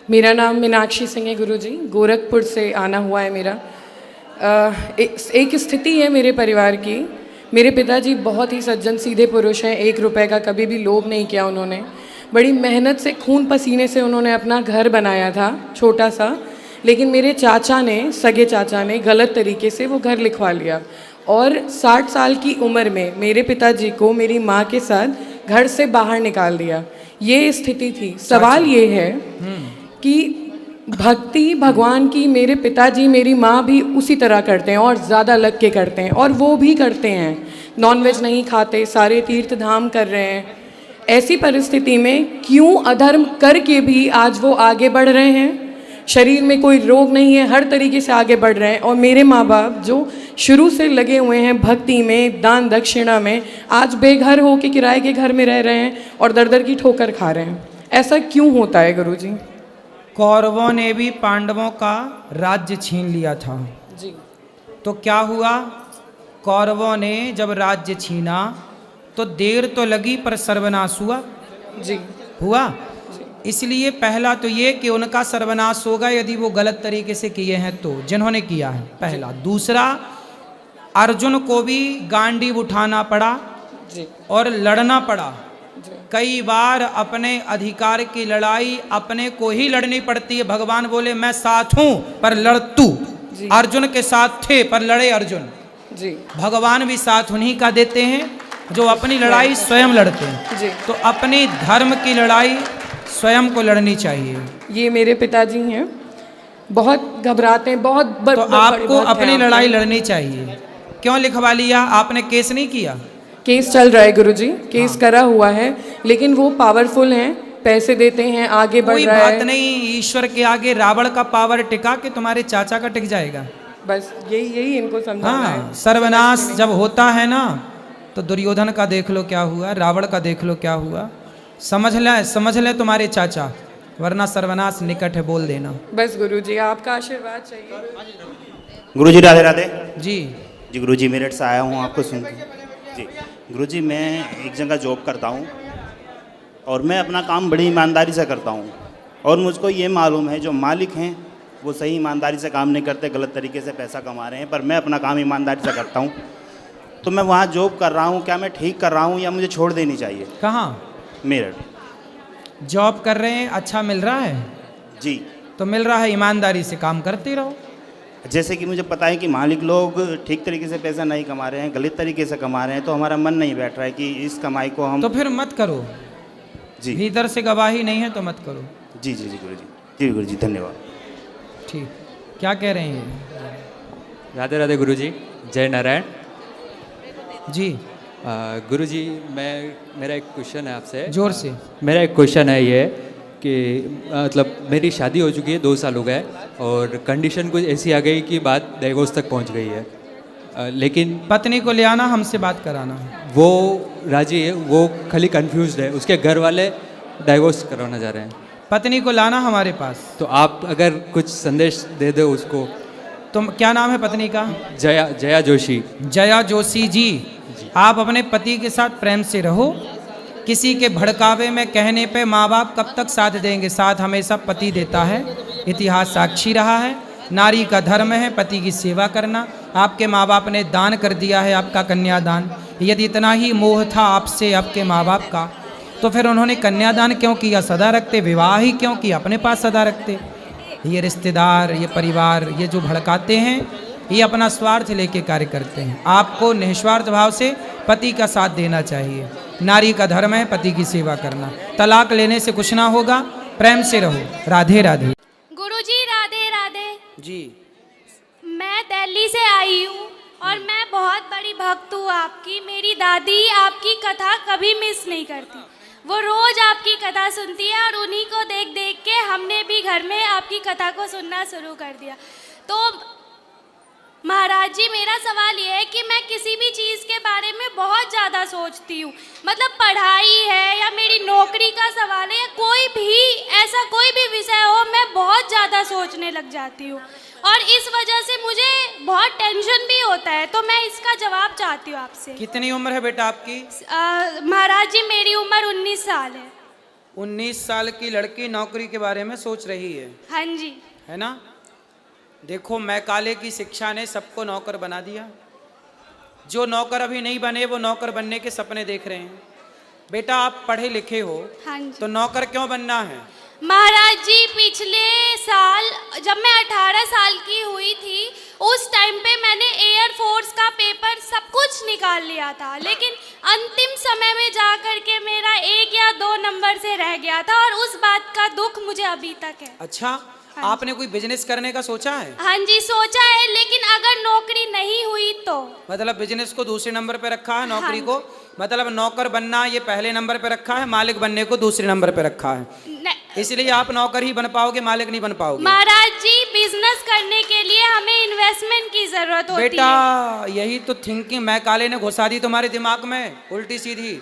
मेरा नाम मीनाक्षी सिंह है गुरुजी, गोरखपुर से आना हुआ है मेरा। एक स्थिति है मेरे परिवार की। मेरे पिताजी बहुत ही सज्जन सीधे पुरुष हैं, 1 रुपए का कभी भी लोभ नहीं किया उन्होंने। बड़ी मेहनत से खून पसीने से उन्होंने अपना घर बनाया था, छोटा सा। लेकिन मेरे चाचा ने, सगे चाचा ने गलत तरीके से वो घर लिखवा लिया और 60 साल की उम्र में मेरे पिताजी को मेरी माँ के साथ घर से बाहर निकाल दिया। ये स्थिति थी। सवाल ये है कि भक्ति भगवान की मेरे पिताजी मेरी माँ भी उसी तरह करते हैं और ज़्यादा लग के करते हैं, और वो भी करते हैं। नॉनवेज नहीं खाते, सारे तीर्थ धाम कर रहे हैं। ऐसी परिस्थिति में क्यों अधर्म करके भी आज वो आगे बढ़ रहे हैं? शरीर में कोई रोग नहीं है, हर तरीके से आगे बढ़ रहे हैं। और मेरे माँ बाप जो शुरू से लगे हुए हैं भक्ति में, दान दक्षिणा में, आज बेघर हो के किराए के घर में रह रहे हैं और दर दर की ठोकर खा रहे हैं। ऐसा क्यों होता है गुरुजी? कौरवों ने भी पांडवों का राज्य छीन लिया था जी। तो क्या हुआ? कौरवों ने जब राज्य छीना तो देर तो लगी पर सर्वनाश हुआ। जी। हुआ। इसलिए पहला तो ये कि उनका सर्वनाश होगा यदि वो गलत तरीके से किए हैं तो, जिन्होंने किया है, पहला। दूसरा, अर्जुन को भी गांडीव उठाना पड़ा जी। और लड़ना पड़ा। जी। कई बार अपने अधिकार की लड़ाई अपने को ही लड़नी पड़ती है। भगवान बोले मैं साथ हूं पर लड़ तू। अर्जुन के साथ थे पर लड़े अर्जुन। जी। भगवान भी साथ उन्हीं का देते हैं जो अपनी लड़ाई स्वयं लड़ते हैं। जी। तो अपनी धर्म की लड़ाई स्वयं को लड़नी चाहिए। ये मेरे पिताजी हैं, बहुत घबराते हैं, बहुत तो आपको अपनी लड़ाई लड़नी चाहिए। क्यों लिखवा लिया आपने? केस नहीं किया? केस चल रहा है गुरुजी, केस करा हुआ है, लेकिन वो पावरफुल हैं, पैसे देते हैं, आगे बढ़ रहा है। कोई बात नहीं, ईश्वर के आगे रावण का पावर टिका कि तुम्हारे चाचा का टिक जाएगा। बस यही इनको समझाना है। सर्वनाश जब होता है ना तो दुर्योधन का देख लो क्या हुआ, रावण का देख लो क्या हुआ। समझ ले तुम्हारे चाचा, वरना सर्वनाश निकट है, बोल देना। बस गुरुजी आपका आशीर्वाद चाहिए। गुरुजी राधे राधे। जी जी गुरुजी, मेरठ से आया हूँ आपको सुन के। जी गुरुजी, मैं एक जगह जॉब करता हूँ और मैं अपना काम बड़ी ईमानदारी से करता हूँ, और मुझको ये मालूम है जो मालिक हैं वो सही ईमानदारी से काम नहीं करते, गलत तरीके से पैसा कमा रहे हैं, पर मैं अपना काम ईमानदारी से करता हूँ। तो मैं वहाँ जॉब कर रहा हूँ, क्या मैं ठीक कर रहा हूँ या मुझे छोड़ देनी चाहिए? कहाँ? मेरठ। जॉब कर रहे हैं, अच्छा मिल रहा है? जी। तो मिल रहा है, ईमानदारी से काम करते रहो। जैसे कि मुझे पता है कि मालिक लोग ठीक तरीके से पैसा नहीं कमा रहे हैं, गलत तरीके से कमा रहे हैं, तो हमारा मन नहीं बैठ रहा है कि इस कमाई को हम। तो फिर मत करो। जी। भीतर से गवाही नहीं है तो मत करो। जी जी जी गुरुजी। जी गुरुजी, धन्यवाद। ठीक। क्या कह रहे हैं? राधे राधे गुरुजी, जय नारायण जी। गुरुजी, मेरा एक क्वेश्चन है आपसे। जोर से। मेरा एक क्वेश्चन है ये कि मतलब मेरी शादी हो चुकी है, 2 साल हो गए, और कंडीशन कुछ ऐसी आ गई कि बात डाइवोर्स तक पहुंच गई है। लेकिन पत्नी को ले आना, हमसे बात कराना। वो राजी है, वो खाली कंफ्यूज्ड है, उसके घर वाले डाइवोर्स करवाना चाह रहे हैं। पत्नी को लाना हमारे पास। तो आप अगर कुछ संदेश दे दो उसको। तो क्या नाम है पत्नी का? जया जोशी। जया जोशी जी, आप अपने पति के साथ प्रेम से रहो। किसी के भड़कावे में कहने पे माँ बाप कब तक साथ देंगे? साथ हमेशा पति देता है, इतिहास साक्षी रहा है। नारी का धर्म है पति की सेवा करना। आपके माँ बाप ने दान कर दिया है, आपका कन्यादान। यदि इतना ही मोह था आपसे आपके माँ बाप का, तो फिर उन्होंने कन्यादान क्यों किया? सदा रखते। विवाह ही क्यों किया? अपने पास सदा रखते। ये रिश्तेदार, ये परिवार, ये जो भड़काते हैं, ये अपना स्वार्थ लेके कार्य करते हैं। आपको निस्वार्थ भाव से पति का साथ देना चाहिए। नारी का धर्म है पति की सेवा करना। तलाक लेने से कुछ ना होगा, प्रेम से रहो। राधे राधे। गुरुजी राधे राधे जी। मैं दिल्ली से आई हूँ और मैं बहुत बड़ी भक्त हूँ आपकी। मेरी दादी आपकी कथा कभी मिस नहीं करती, वो रोज आपकी कथा सुनती है, और उन्हीं को देख देख के हमने भी घर में आपकी कथा को सुनना शुरू कर दिया। तो महाराज जी, मेरा सवाल ये है कि मैं किसी भी चीज़ के बारे में बहुत ज़्यादा सोचती हूँ, मतलब पढ़ाई है या मेरी नौकरी का सवाल है या कोई भी ऐसा कोई भी विषय हो, मैं बहुत ज़्यादा सोचने लग जाती हूँ, और इस वजह से मुझे बहुत टेंशन भी होता है। तो मैं इसका जवाब चाहती हूँ आपसे। कितनी उम्र है बेटा आपकी? महाराज जी, मेरी उम्र 19 साल है। 19 साल की लड़की नौकरी के बारे में सोच रही है हाँ जी। है ना। देखो मैकाले की शिक्षा ने सबको नौकर बना दिया। जो नौकर अभी नहीं बने वो नौकर बनने के सपने देख रहे हैं। बेटा आप पढ़े लिखे हो हाँ जी। तो नौकर क्यों बनना है? महाराज जी पिछले साल जब मैं 18 साल की हुई थी उस टाइम पे मैंने एयरफोर्स का पेपर सब कुछ निकाल लिया था, लेकिन अंतिम समय में जा कर के मेरा 1 या 2 नंबर से रह गया था और उस बात का दुख मुझे अभी तक है। अच्छा आपने कोई बिजनेस करने का सोचा है? हाँ जी सोचा है, लेकिन अगर नौकरी नहीं हुई तो। मतलब बिजनेस को दूसरे नंबर पे रखा है, नौकरी हाँ। को मतलब नौकर बनना ये पहले नंबर पे रखा है, मालिक बनने को दूसरे नंबर पे रखा है। इसलिए आप नौकर ही बन पाओगे, मालिक नहीं बन पाओगे। महाराज जी बिजनेस करने के लिए हमें इन्वेस्टमेंट की जरूरत होती बेटा है। यही तो थिंकिंग मैकाले ने घुसा दी तुम्हारे दिमाग में उल्टी सीधी।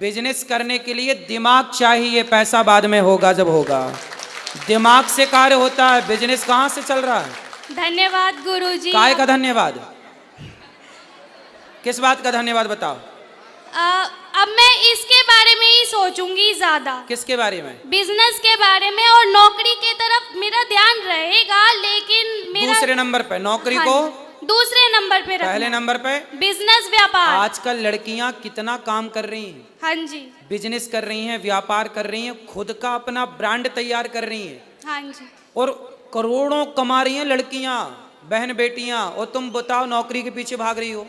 बिजनेस करने के लिए दिमाग चाहिए, पैसा बाद में होगा जब होगा। दिमाग से कार्य होता है, बिजनेस कहाँ से चल रहा है? धन्यवाद गुरुजी। काय का धन्यवाद? किस बात का धन्यवाद बताओ? अब मैं इसके बारे में ही सोचूंगी ज्यादा। किसके बारे में? बिजनेस के बारे में, और नौकरी के तरफ मेरा ध्यान रहेगा, लेकिन मेरा दूसरे नंबर पे नौकरी हाँ, को दूसरे नंबर पे रखना। पहले नंबर पे बिजनेस व्यापार। आजकल लड़कियां कितना काम कर रही हैं, हाँ जी बिजनेस कर रही हैं, व्यापार कर रही हैं, खुद का अपना ब्रांड तैयार कर रही हैं हाँ जी। और करोड़ों कमा रही हैं लड़कियां, बहन बेटियां। और तुम बताओ नौकरी के पीछे भाग रही हो।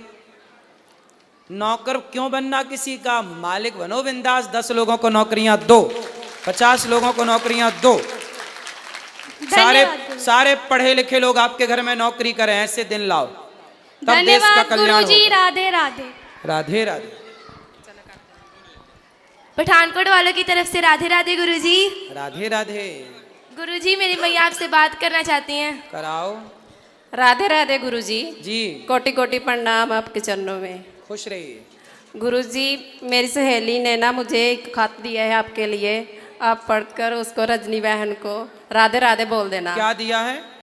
नौकर क्यों बनना किसी का? मालिक बनो बिंदास। 10 लोगों को नौकरियां दो, 50 लोगों को नौकरियां दो। सारे पढ़े लिखे लोग आपके घर में नौकरी करें, ऐसे दिन लाओ, तब देश का धन्यवाद कल्याण गुरुजी। होगा। राधे राधे। राधे राधे। पठानकोट वालों की तरफ से राधे राधे गुरुजी। राधे राधे। गुरुजी मेरी मैया आपसे बात करना चाहती हैं। कराओ। राधे राधे गुरुजी। जी कोटि कोटि प्रणाम आपके चरणों में। खुश रहिए। गुरुजी मेरी सहेली ने ना मुझे एक खत दिया है आपके लिए, आप पढ़कर उसको रजनी बहन को राधे राधे बोल देना। क्या दिया है?